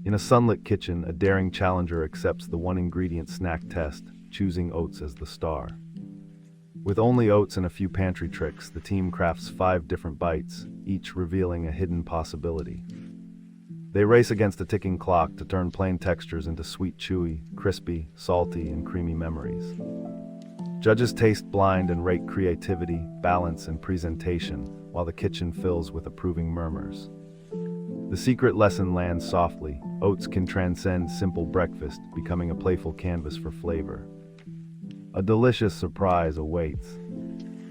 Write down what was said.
In a sunlit kitchen, a daring challenger accepts the one-ingredient snack test, choosing oats as the star. With only oats and a few pantry tricks, the team crafts 5 different bites, each revealing a hidden possibility. They race against a ticking clock to turn plain textures into sweet, chewy, crispy, salty, and creamy memories. Judges taste blind and rate creativity, balance, and presentation, while the kitchen fills with approving murmurs. The secret lesson lands softly. Oats can transcend simple breakfast, becoming a playful canvas for flavor. A delicious surprise awaits.